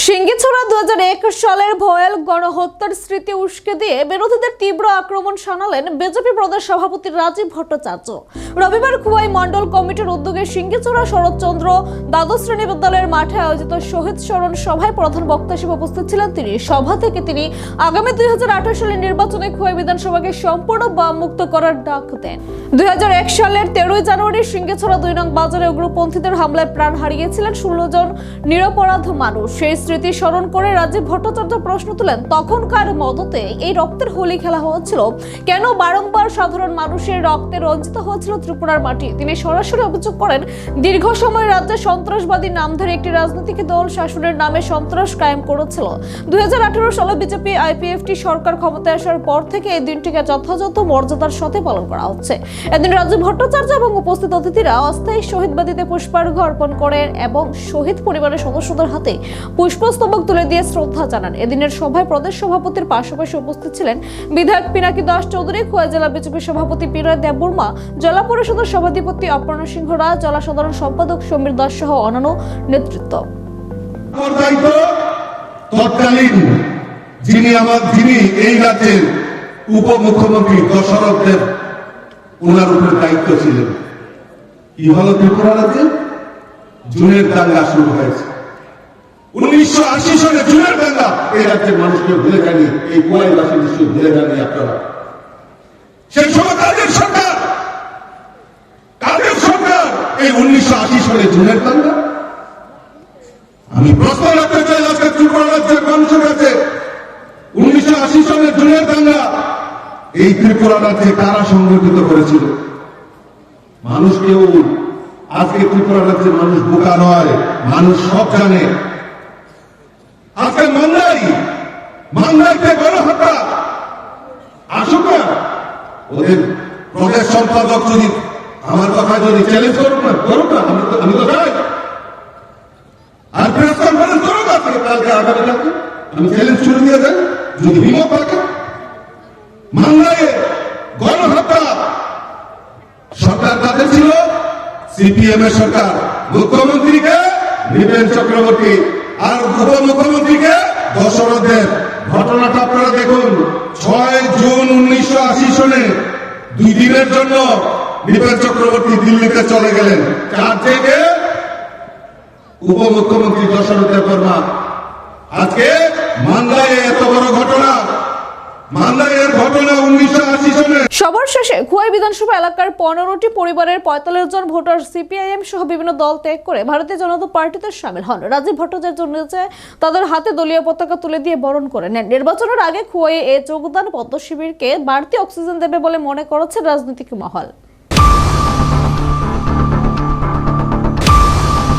সিঙ্গিছড়া 2001 সালের ভয়াল গণহত্যার স্মৃতি উস্কে দিয়ে বিরোধীদের তীব্র আক্রমণ শানালেন বিজেপি প্রদেশ সভাপতি রাজীব ভট্টাচার্য। রবিবার খোয়াই মণ্ডল কমিটির উদ্যোগে সিঙ্গিছড়া শরৎচন্দ্র দ্বাদশ শ্রেণী বিদ্যালয়ের মাঠে আয়োজিত শহীদ স্মরণ সভায় প্রধান বক্তা হিসেবে উপস্থিত ছিলেন তিনি। সভা থেকে তিনি আগামী 2028 সালের নির্বাচনে খোয়াই বিধানসভাকে সম্পূর্ণ বামমুক্ত করার ডাক দেন। 2001 সালের 13 জানুয়ারি সিঙ্গিছড়া 2 নং বাজারে উগ্রপন্থীদের হামলায় প্রাণ হারিয়েছিলেন 16 জন নিরপরাধ মানুষ। সেই স্মৃতি স্মরণ করে রাজীব ভট্টাচার্য প্রশ্ন তুলেন, তখনকার মদতে এই রক্তের হোলি খেলা হচ্ছিল কেন? বারংবার সাধারণ মানুষের রক্তে রঞ্জিত হয়েছিল ত্রিপুরার মাটি। তিনি সরাসরি অভিযোগ করেন, দীর্ঘ সময় রাজ্যে সন্ত্রাসবাদী নামধারী একটি রাজনৈতিক দল শাসনের নামে সন্ত্রাস কায়েম করেছিল। 2018 সালে বিজেপি আইপিএফটি সরকার ক্ষমতায় আসার পর থেকে এই দিনটিকে যথাযথ মর্যাদার সাথে পালন করা হচ্ছে। এদিন রাজীব ভট্টাচার্য এবং উপস্থিত অতিথিরা অস্থায়ী শহীদবাদীতে পুষ্পার্ঘ্য অর্পণ করেন এবং শহীদ পরিবারের সদস্যদের হাতে পুষ্পস্তবক তুলে দিয়ে শ্রদ্ধা জানান। এদিনের সভায় প্রদেশ সভাপতির পাশাপাশি উপস্থিত ছিলেন বিধায়ক পিনাকি দাস চৌধুরী, খোয়াই জেলা বিজেপি সভাপতি বিনয় দেববর্মা, জেলা পরিষদের সভাধিপতি অপর্ণা সিংহ রায়, জেলা সাধারণ সম্পাদক সমীর দাস সহ অন্যান্য নেতৃত্ব। তৎকালীন যিনি এই রাজ্যের উপমুখ্যমন্ত্রী দশরথ দেব, ওনার উপরে দায়িত্ব ছিলেন। কি হলো ত্রিপুরা রাজ্যে? জুনের দাঙ্গা শুরু হয়েছে। 1980 সালে জুনের দাঙ্গা এই রাজ্যের মানুষকে ভুলে যায়নি, এই খোয়াইবাসী নিশ্চয় ভুলে যায়নি আপনারা। সেই সময় কাদের সরকার এই 1980 সালে জুনের দাঙ্গা? আমি প্রশ্ন রাখতে চাই আজকে ত্রিপুরা রাজ্যের মানুষের কাছে, 1980 সালে জুনের দাঙ্গা এই ত্রিপুরা রাজ্যে কারা সংগঠিত করেছিল? মানুষ কেউ আজকে ত্রিপুরা রাজ্যের মানুষ বোকা নয়, মানুষ সব জানে। আজকে মান্দাইতে গণহত্যা আসুক না, ওদের প্রদেশ সম্পাদক যদি আমার কথা যদি চ্যালেঞ্জ করুক না, আমি তো চাই। আর প্রেস কনফারেন্স করুক আজকে, কালকে আগামীকালকে আমি চ্যালেঞ্জ ছুড়ে দিয়ে দেন যদি বিমত থাকে। মান্দাইয়ে গণহত্যা সরকার কাদের ছিল? সিপিএম এর সরকার। মুখ্যমন্ত্রীকে নৃপেন চক্রবর্তী আর উপমুখ্যমন্ত্রীকে দশরথ দেব। ঘটনাটা আপনারা দেখুন, 6 জুন 1980 সনে 2 দিনের জন্য নৃপেন চক্রবর্তী দিল্লিতে চলে গেলেন। 4 থেকে উপমুখ্যমন্ত্রী দশরথ দেববর্মা। আজকে মান্দাইয়ে এত বড় ঘটনা, মান্দাইয়ের ঘটনা 1980 সনে। সবার শেষে খোয়াই বিধানসভা এলাকার 15টি পরিবারের 45 জন ভোটার সিপিআইএম সহ বিভিন্ন দল ত্যাগ করে ভারতীয় জনতা পার্টিতে শামিল হন। রাজীব ভট্টাচার্য নিজে তাদের হাতে দলীয় পতাকা তুলে দিয়ে বরণ করে নেন। নির্বাচনের আগে খোয়াইয়ে এই যোগদান পদ্ম শিবিরকে বাড়তি অক্সিজেন দেবে বলে মনে করছে রাজনৈতিক মহল।